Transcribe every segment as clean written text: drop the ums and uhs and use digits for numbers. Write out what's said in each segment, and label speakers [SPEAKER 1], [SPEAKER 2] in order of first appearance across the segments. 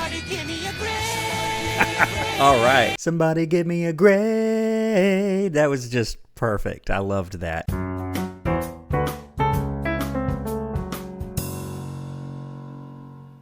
[SPEAKER 1] Somebody give me a grade.
[SPEAKER 2] All right. Somebody give me a grade. That was just perfect. I loved that.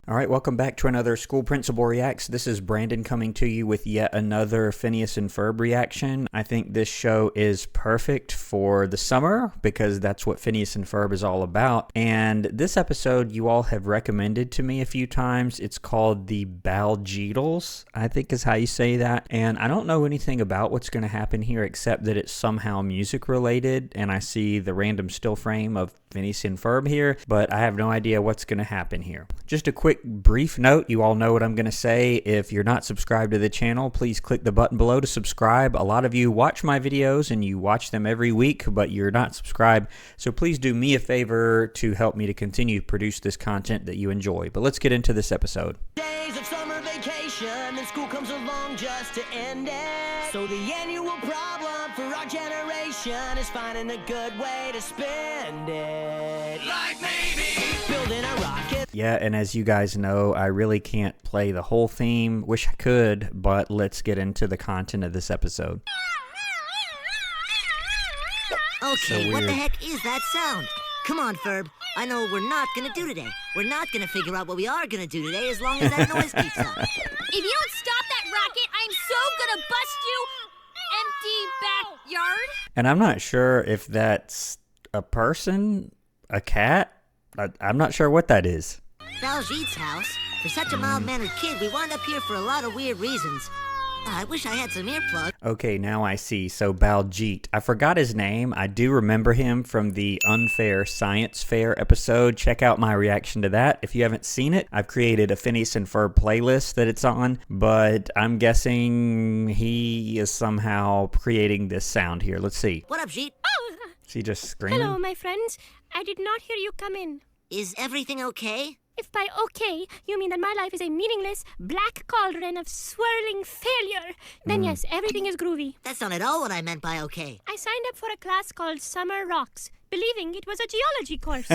[SPEAKER 2] All right, welcome back to another School Principal Reacts. This is Brandon coming to you with yet another Phineas and Ferb reaction. I think this show is perfect for the summer because that's what Phineas and Ferb is all about. And this episode you all have recommended to me a few times. It's called the Baljeatles, I think is how you say that. And I don't know anything about what's going to happen here except that it's somehow music related. And I see the random still frame of Phineas and Ferb here, but I have no idea what's going to happen here. Just a quick brief note, you all know what I'm going to say. If you're not subscribed to the channel, please click the button below to subscribe. A lot of you watch my videos and you watch them every week, but you're not subscribed. So please do me a favor to help me to continue to produce this content that you enjoy. But let's get into this episode.
[SPEAKER 1] Days of summer vacation and school comes along just to end it. So the annual problem for our generation is finding a good way to spend it. Like maybe building a rocket.
[SPEAKER 2] Yeah, and as you guys know, I really can't play the whole theme. Wish I could, but let's get into the content of this episode.
[SPEAKER 3] Okay, what the heck is that sound? Come on, Ferb. I know what we're not gonna do today. We're not gonna figure out what we are gonna do today as long as that noise keeps up.
[SPEAKER 4] If you don't stop that rocket, I'm so gonna bust you, empty backyard.
[SPEAKER 2] And I'm not sure if that's a person, a cat. I'm not sure what that is.
[SPEAKER 3] Baljeatles' house. For such a mild-mannered kid, we wound up here for a lot of weird reasons. I wish I had some earplugs.
[SPEAKER 2] Okay, now I see. So Baljeat. I forgot his name. I do remember him from the Unfair Science Fair episode. Check out my reaction to that. If you haven't seen it, I've created a Phineas and Ferb playlist that it's on, but I'm guessing he is somehow creating this sound here. Let's see.
[SPEAKER 3] What up, Jeet?
[SPEAKER 4] Oh,
[SPEAKER 2] Is he just screaming?
[SPEAKER 4] hello, my friends. I did not hear you come in.
[SPEAKER 3] Is everything okay?
[SPEAKER 4] If by okay, you mean that my life is a meaningless black cauldron of swirling failure, then yes, everything is groovy.
[SPEAKER 3] That's not at all what I meant by okay.
[SPEAKER 4] I signed up for a class called Summer Rocks, believing it was a geology course.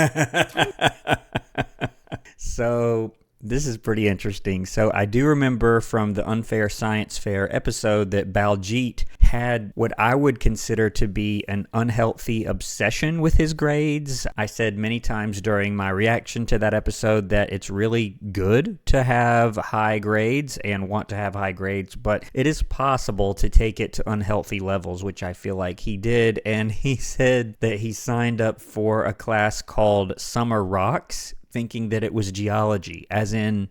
[SPEAKER 2] So this is pretty interesting. So I do remember from the Unfair Science Fair episode that Baljeat had what I would consider to be an unhealthy obsession with his grades. I said many times during my reaction to that episode that it's really good to have high grades and want to have high grades, but it is possible to take it to unhealthy levels, which I feel like he did. And he said that he signed up for a class called Summer Rocks, thinking that it was geology, as in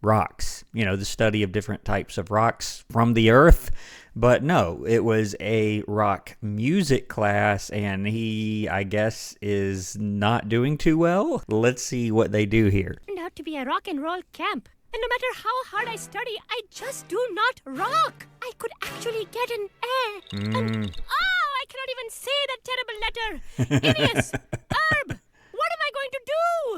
[SPEAKER 2] rocks, you know, the study of different types of rocks from the earth. But no, it was a rock music class, and he, I guess, is not doing too well. Let's see what they do here.
[SPEAKER 4] Turned out to be a rock and roll camp. And no matter how hard I study, I just do not rock. I could actually get an A. And, I cannot even say that terrible letter. Phineas, Ferb, what am I going to do?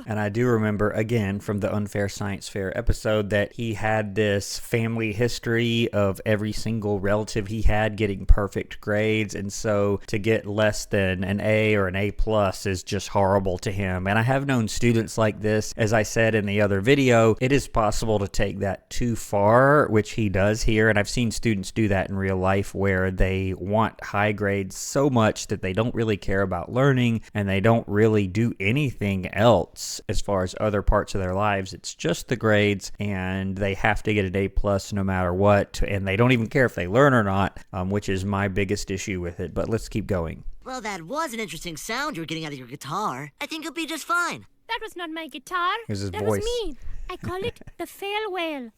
[SPEAKER 2] And I do remember, again, from the Unfair Science Fair episode, that he had this family history of every single relative he had getting perfect grades. And so to get less than an A or an A plus is just horrible to him. And I have known students like this. As I said in the other video, it is possible to take that too far, which he does here. And I've seen students do that in real life where they want high grades so much that they don't really care about learning and they don't really do anything else as far as other parts of their lives. It's just the grades, and they have to get an A plus no matter what, and they don't even care if they learn or not, which is my biggest issue with it. But let's keep going.
[SPEAKER 3] Well, that was an interesting sound you were getting out of your guitar. I think you'll be just fine.
[SPEAKER 4] That was not my guitar.
[SPEAKER 2] It was his
[SPEAKER 4] that
[SPEAKER 2] voice.
[SPEAKER 4] was me. I call it the fail whale.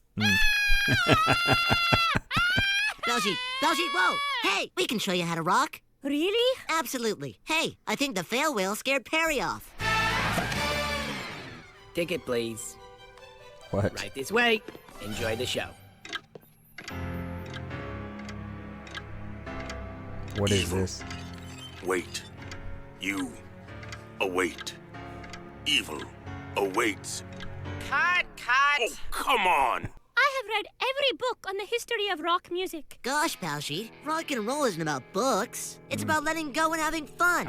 [SPEAKER 3] Baljeat, whoa! Hey, we can show you how to rock.
[SPEAKER 4] Really?
[SPEAKER 3] Absolutely. Hey, I think the fail whale scared Perry off.
[SPEAKER 5] Ticket, please.
[SPEAKER 2] What?
[SPEAKER 5] Right this way. Enjoy the show.
[SPEAKER 2] What is this?
[SPEAKER 6] Wait. You await. Evil awaits.
[SPEAKER 5] Cut!
[SPEAKER 6] Oh, come on!
[SPEAKER 4] I have read every book on the history of rock music.
[SPEAKER 3] Gosh, Baljeet, rock and roll isn't about books. It's about letting go and having fun.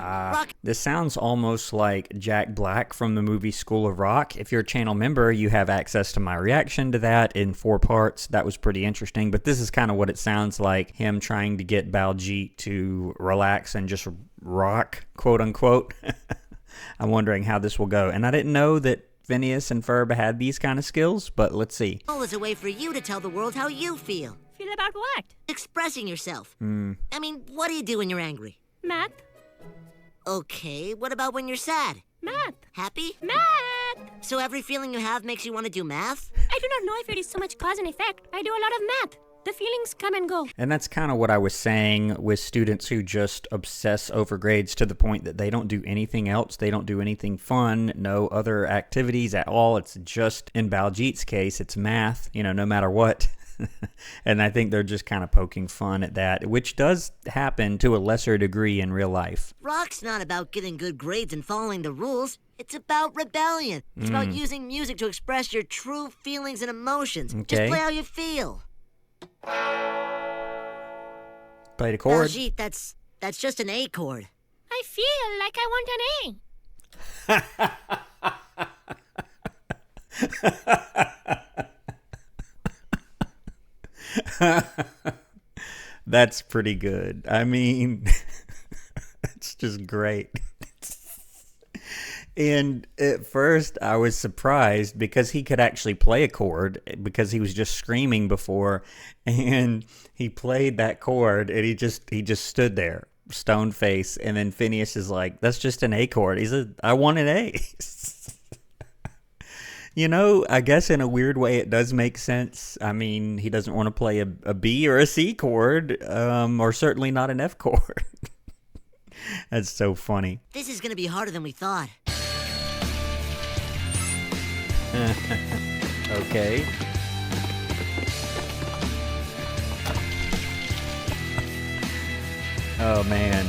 [SPEAKER 2] This sounds almost like Jack Black from the movie School of Rock. If you're a channel member, you have access to my reaction to that in 4 parts. That was pretty interesting, but this is kind of what it sounds like, him trying to get Baljeet to relax and just rock, quote unquote. I'm wondering how this will go. And I didn't know that Phineas and Ferb had these kind of skills, but let's see.
[SPEAKER 3] Roll is a way for you to tell the world how you feel.
[SPEAKER 4] Feel about what?
[SPEAKER 3] Expressing yourself. I mean, what do you do when you're angry?
[SPEAKER 4] Math.
[SPEAKER 3] Okay, what about when you're sad?
[SPEAKER 4] Math.
[SPEAKER 3] Happy?
[SPEAKER 4] Math.
[SPEAKER 3] So every feeling you have makes you want to do math?
[SPEAKER 4] I do not know if it is so much cause and effect. I do a lot of math. The feelings come and go.
[SPEAKER 2] And that's kind of what I was saying with students who just obsess over grades to the point that they don't do anything else. They don't do anything fun, no other activities at all. It's just, in Baljeet's case, it's math, no matter what. And I think they're just kind of poking fun at that, which does happen to a lesser degree in real life.
[SPEAKER 3] Rock's not about getting good grades and following the rules. It's about rebellion. It's about using music to express your true feelings and emotions.
[SPEAKER 2] Okay.
[SPEAKER 3] Just play how you feel.
[SPEAKER 2] Played a chord.
[SPEAKER 3] Baljeet, that's just an A chord.
[SPEAKER 4] I feel like I want an A.
[SPEAKER 2] That's pretty good. I mean, it's just great. And at first I was surprised because he could actually play a chord because he was just screaming before, and he played that chord and he just stood there, stone face, and then Phineas is like, that's just an A chord. He said, I want an A. I guess in a weird way it does make sense. I mean, he doesn't want to play a B or a C chord, or certainly not an F chord. That's so funny.
[SPEAKER 3] This is going to be harder than we thought.
[SPEAKER 2] Okay. Oh, man.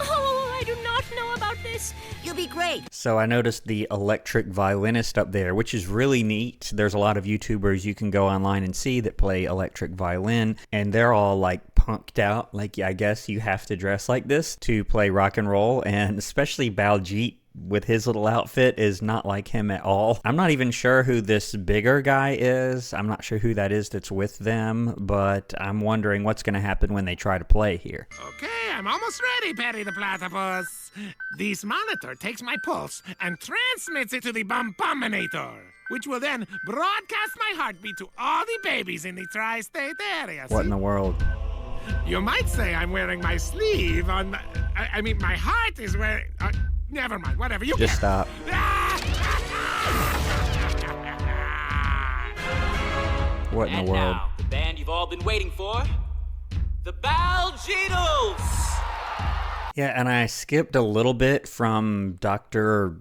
[SPEAKER 4] Oh, I do not know about this.
[SPEAKER 3] You'll be great.
[SPEAKER 2] So I noticed the electric violinist up there, which is really neat. There's a lot of YouTubers you can go online and see that play electric violin, and they're all like punked out. Like, I guess you have to dress like this to play rock and roll, and especially Baljeet with his little outfit is not like him at all. I'm not even sure who this bigger guy is. I'm not sure who that is that's with them, but I'm wondering what's going to happen when they try to play here.
[SPEAKER 7] Okay, I'm almost ready, Perry the Platypus. This monitor takes my pulse and transmits it to the Bumpominator, which will then broadcast my heartbeat to all the babies in the tri-state area.
[SPEAKER 2] What in the world?
[SPEAKER 7] You might say I'm wearing my sleeve on my... I mean, my heart is wearing... never mind, whatever, you
[SPEAKER 2] Just
[SPEAKER 7] care.
[SPEAKER 2] stop. What in the world?
[SPEAKER 8] Now, the band you've all been waiting for, the Baljeatles!
[SPEAKER 2] Yeah, and I skipped a little bit from Dr.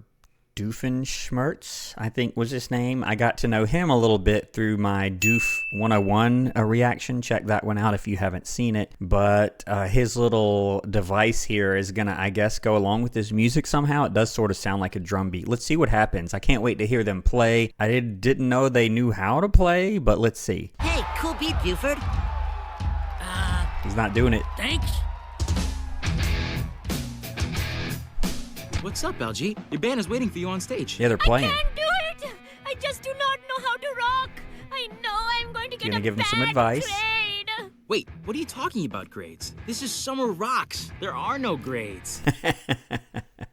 [SPEAKER 2] Doofenshmirtz, I think was his name. I got to know him a little bit through my Doof 101 reaction. Check that one out if you haven't seen it. But his little device here is going to, I guess, go along with his music somehow. It does sort of sound like a drum beat. Let's see what happens. I can't wait to hear them play. I didn't know they knew how to play, but let's see.
[SPEAKER 3] Hey, cool beat, Buford.
[SPEAKER 2] He's not doing it.
[SPEAKER 5] Thanks. What's up, Baljeet? Your band is waiting for you on stage.
[SPEAKER 2] Yeah, they're playing.
[SPEAKER 4] I can't do it. I just do not know how to rock. I know I'm going to get
[SPEAKER 2] You're gonna give him some
[SPEAKER 4] bad
[SPEAKER 2] advice?
[SPEAKER 4] grade.
[SPEAKER 5] Wait, what are you talking about grades? This is Summer Rocks. There are no grades.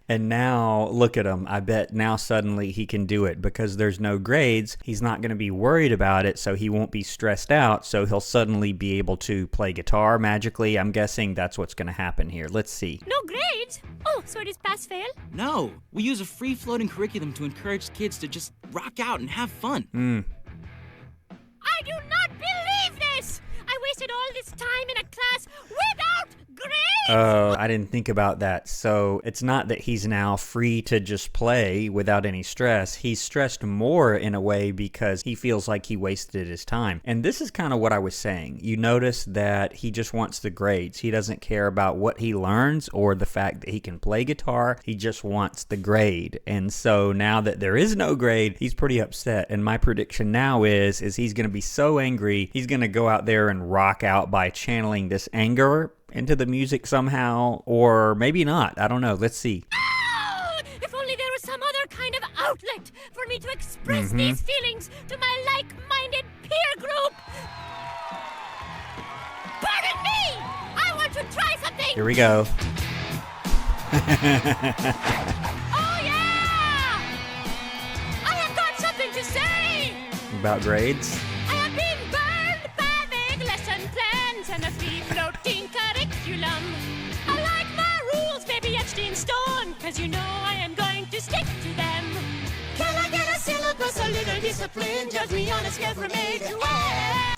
[SPEAKER 2] And now, look at him. I bet now suddenly he can do it because there's no grades. He's not going to be worried about it, so he won't be stressed out. So he'll suddenly be able to play guitar magically. I'm guessing that's what's going to happen here. Let's see.
[SPEAKER 4] No grades? Oh, so it is pass-fail?
[SPEAKER 5] No, we use a free-floating curriculum to encourage kids to just rock out and have fun.
[SPEAKER 4] I do not believe this! I wasted all this time in a class without grades!
[SPEAKER 2] Oh, I didn't think about that. So it's not that he's now free to just play without any stress. He's stressed more in a way because he feels like he wasted his time. And this is kind of what I was saying. You notice that he just wants the grades. He doesn't care about what he learns or the fact that he can play guitar. He just wants the grade. And so now that there is no grade, he's pretty upset. And my prediction now is he's going to be so angry, he's going to go out there and rock out by channeling this anger into the music somehow, or maybe not. I don't know. Let's see.
[SPEAKER 4] Oh, if only there was some other kind of outlet for me to express these feelings to my like-minded peer group. Pardon me! I want to try something!
[SPEAKER 2] Here we go.
[SPEAKER 4] Oh, yeah! I have got something to say!
[SPEAKER 2] About grades?
[SPEAKER 4] I have been burned by vague lesson plans and a free-floating curriculum. I like my rules, baby, etched in stone, cause you know I am going to stick to them. Can I get a syllabus, a little discipline? Judge me on a scale from A to A.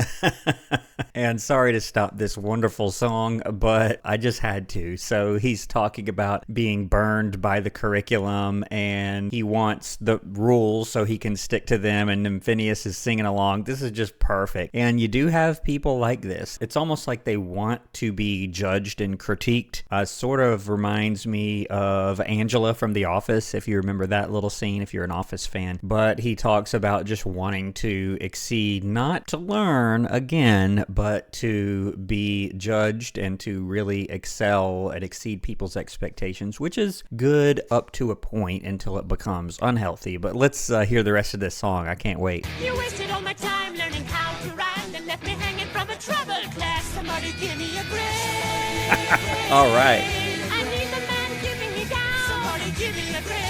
[SPEAKER 2] And sorry to stop this wonderful song, but I just had to. So he's talking about being burned by the curriculum and he wants the rules so he can stick to them, and then Phineas is singing along. This is just perfect. And you do have people like this. It's almost like they want to be judged and critiqued. Sort of reminds me of Angela from The Office, if you remember that little scene, if you're an Office fan. But he talks about just wanting to exceed, not to learn again, but to be judged and to really excel and exceed people's expectations, which is good up to a point until it becomes unhealthy. But let's hear the rest of this song. I can't wait.
[SPEAKER 4] You wasted all my time learning how to rhyme and left me hanging from a troubled class. Somebody give me a break.
[SPEAKER 2] All right.
[SPEAKER 4] I need the man giving me down. Somebody give me a break.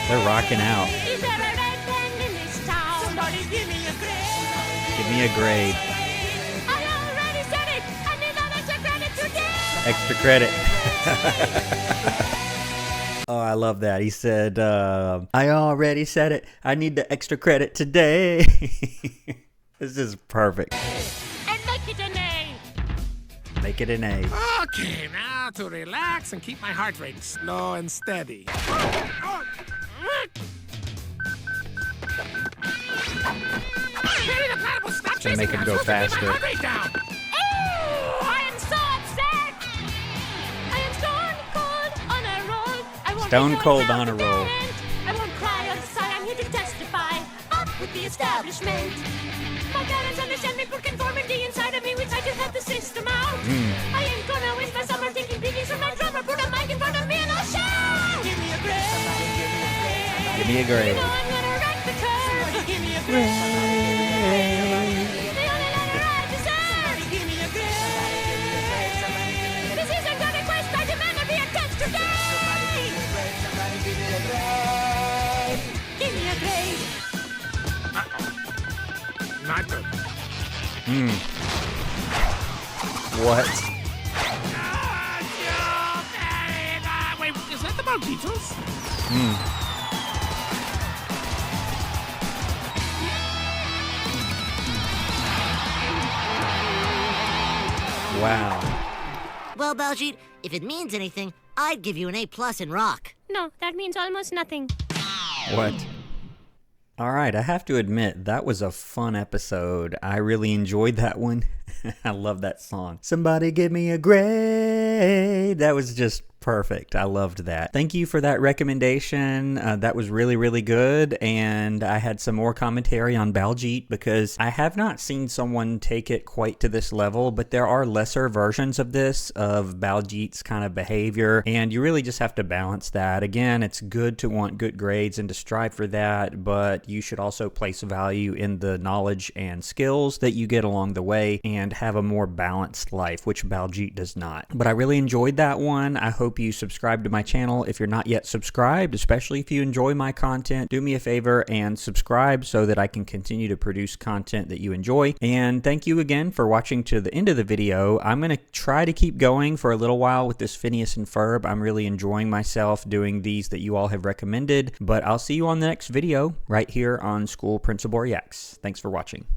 [SPEAKER 2] They're rocking out.
[SPEAKER 4] Is there a red pen in this town? Somebody give me a break.
[SPEAKER 2] Give me a grade.
[SPEAKER 4] I already said it. I need that extra credit today.
[SPEAKER 2] Extra credit. Oh, I love that. He said, I already said it. I need the extra credit today. This is perfect.
[SPEAKER 4] And make it an A.
[SPEAKER 2] Make it an A.
[SPEAKER 7] Okay, now to relax and keep my heart rate slow and steady.
[SPEAKER 2] Gonna make him go faster.
[SPEAKER 4] Oh, I am so upset. I am stone cold on a roll. I won't
[SPEAKER 2] Stone
[SPEAKER 4] be going
[SPEAKER 2] cold
[SPEAKER 4] down
[SPEAKER 2] on a
[SPEAKER 4] to
[SPEAKER 2] roll.
[SPEAKER 4] bed. I won't cry on the side. I'm here to testify. Up with the establishment. My parents understand me for conformity inside of me. We try to help the system out. I ain't gonna waste my summer taking beatings from my drummer. Put a mic in front of me and I'll shout. Give me a break.
[SPEAKER 2] Give me a grade.
[SPEAKER 4] You know I'm gonna wreck the curve. Give me a break. The only letter I deserve. Give me a break. This isn't gonna quest. I demand to be attached today. Give me a grade.
[SPEAKER 7] Not good.
[SPEAKER 2] What?
[SPEAKER 7] Wait, is that the Baljeatles?
[SPEAKER 2] Wow.
[SPEAKER 3] Well, Baljeet, if it means anything, I'd give you an A+ in rock.
[SPEAKER 4] No, that means almost nothing.
[SPEAKER 2] What? All right, I have to admit, that was a fun episode. I really enjoyed that one. I love that song. Somebody give me a grade. That was just perfect. I loved that. Thank you for that recommendation. That was really, really good. And I had some more commentary on Baljeet because I have not seen someone take it quite to this level, but there are lesser versions of this, of Baljeet's kind of behavior. And you really just have to balance that. Again, it's good to want good grades and to strive for that, but you should also place value in the knowledge and skills that you get along the way and have a more balanced life, which Baljeet does not. But I really enjoyed that one. I hope you subscribe to my channel. If you're not yet subscribed, especially if you enjoy my content, do me a favor and subscribe so that I can continue to produce content that you enjoy. And thank you again for watching to the end of the video. I'm going to try to keep going for a little while with this Phineas and Ferb. I'm really enjoying myself doing these that you all have recommended, but I'll see you on the next video right here on School Principal Reacts. Thanks for watching.